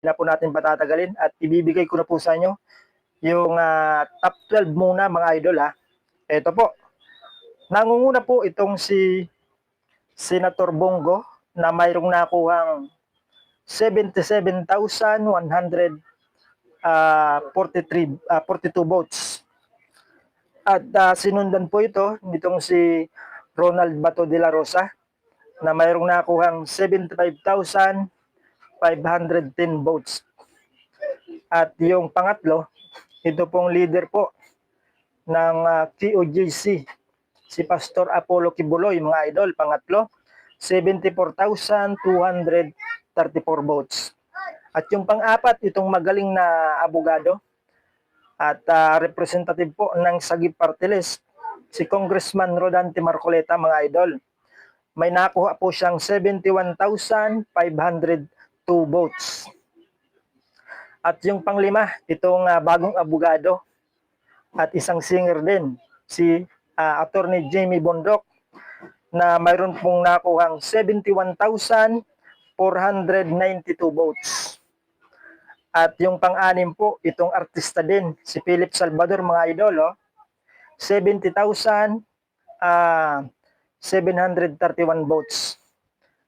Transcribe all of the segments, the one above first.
na po natin patatagalin at ibibigay ko na po sa inyo yung top 12 muna mga idol ha. Ito po, nangunguna po itong si Senator Bongo na mayroong nakuhang 42 votes. At sinundan po ito nitong si Ronald Bato de la Rosa na mayroong nakuhang 75,510 votes. At yung pangatlo, ito pong leader po ng QOJC, si Pastor Apollo Kibuloy, mga idol, pangatlo, 74,234 votes. At yung pang-apat, itong magaling na abogado at representative po ng Sagip Party List, si Congressman Rodante Marcoleta, mga idol. May nakuha po siyang 71,502 votes. At yung panglima, itong bagong abogado at isang singer din, si Attorney Jamie Bondok, na mayroon pong nakuhang 71,492 votes. At yung pang-anim po, itong artista din, si Philip Salvador, mga idol, 70,731 votes.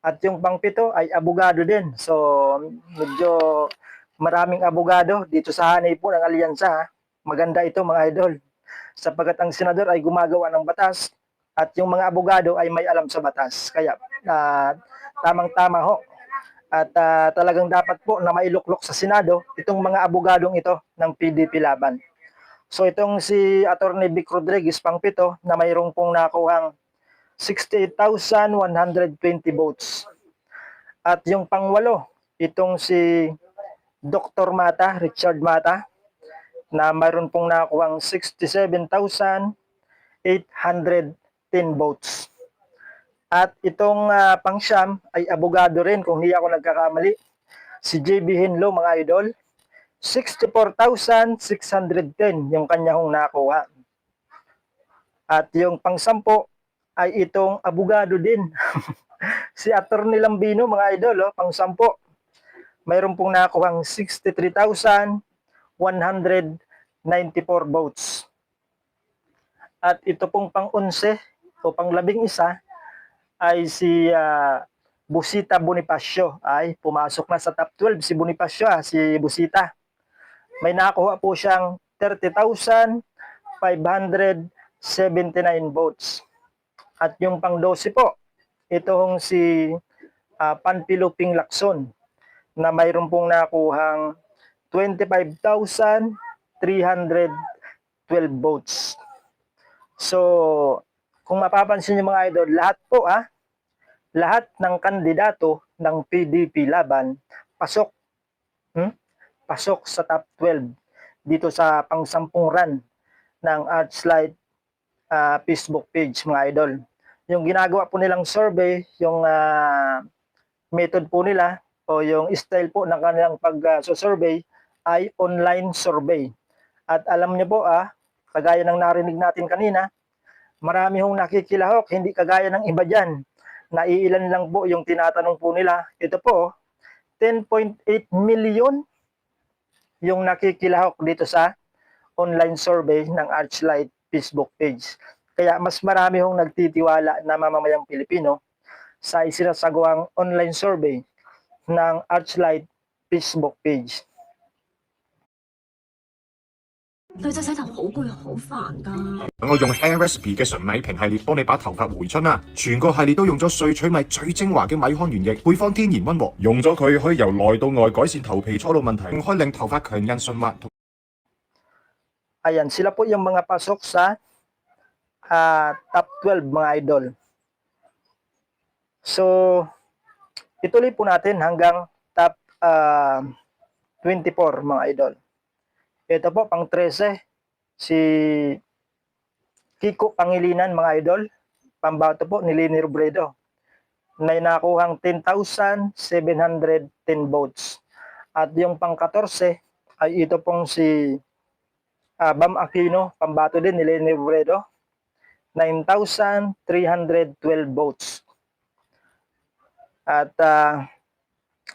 At yung pang-pito ay abogado din. So, medyo maraming abogado dito sa hanay po ng alyansa. Maganda ito, mga idol, sapagkat ang senador ay gumagawa ng batas at yung mga abogado ay may alam sa batas. Kaya tamang-tama ho. At talagang dapat po na mailuklok sa Senado itong mga abogadong ito ng PDP Laban. So itong si Attorney Vic Rodriguez, pang-pito, na mayroong pong nakuhang 68,120 votes. At yung pang-walo, itong si Dr. Mata, Richard Mata, na mayroon pong nakuhang 67,810 votes. At itong pang-siyam ay abogado rin, kung hindi ako nagkakamali, si JB Hinlo, mga idol, 64,610 yung kanyang nakuha. At yung pang-sampo ay itong abogado din, si Attorney Lambino, mga idol, pang-sampo. Mayroon pong nakuhang 63,194 votes. At ito pong pang-11 o pang-11 ay si Busita Bonifacio. Ay pumasok na sa top 12 si Bonifacio, si Busita. May nakuha po siyang 30,579 votes. At yung pang-12 po, itong si Panpiluping Lacson, na mayroon pong nakuhang 25,312 votes. So, kung mapapansin niyo, mga idol, lahat ng kandidato ng PDP Laban pasok. Pasok sa top 12 dito sa pang-sampung run ng Archlight Facebook page, mga idol. Yung ginagawa po nilang survey, yung method po nila o yung style po ng kanilang pag-survey ay online survey. At alam niyo po, kagaya ng narinig natin kanina, marami hong nakikilahok, hindi kagaya ng iba dyan. Naiilan lang po yung tinatanong po nila. Ito po, 10.8 million yung nakikilahok dito sa online survey ng Archlight Facebook page. Kaya mas marami hong nagtitiwala na mamamayang Pilipino sa isinasagawang online survey ng Archlight Facebook page. 對隻洗頭好攰好煩㗎。我用 Hair Recipe 嘅純米瓶系列幫你把頭髮回春啦，全個系列都用咗萃取米最精華嘅米糠原液，配方天然溫和，用咗佢可以由內到外改善頭皮初老問題，仲可以令頭髮強韌順滑。Ayan, sila po yung mga pasok sa top 12, mga idol. So, ituloy po natin hanggang top 24, mga idol. Ito po, pang 13, si Kiko Pangilinan, mga idol. Pambato po ni Leni Robredo. May nakuhang 10,710 votes. At yung pang 14 ay ito pong si Bam Aquino, pambato din ni Leni Robredo. 9,312 votes. At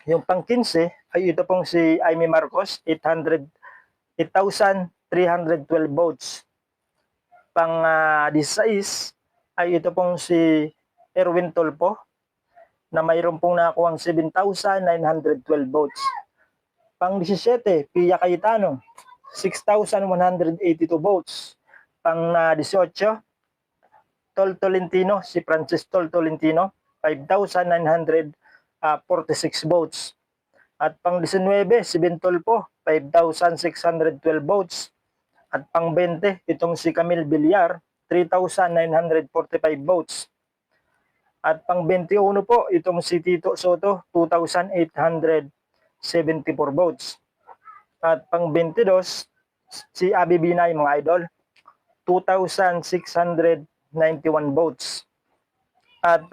Yung pang 15 ay ito pong si Amy Marcos, 8,312 votes. Pang 16 ay ito pong si Erwin Tulfo na mayroon pong nakuha 7,912 votes. Pang 17, Pia Cayetano, 6,182 votes. Pang 18, Tol Tolentino, si Francis Tol Tolentino, 5,946 votes. At pang 19, si Ben Tulfo, 5,612 votes. At pang 20, itong si Camille Villar, 3,945 votes. At pang 21 po, itong si Tito Soto, 2,874 votes. At pang 22, si Abby Binay, mga idol, 2,691 votes. At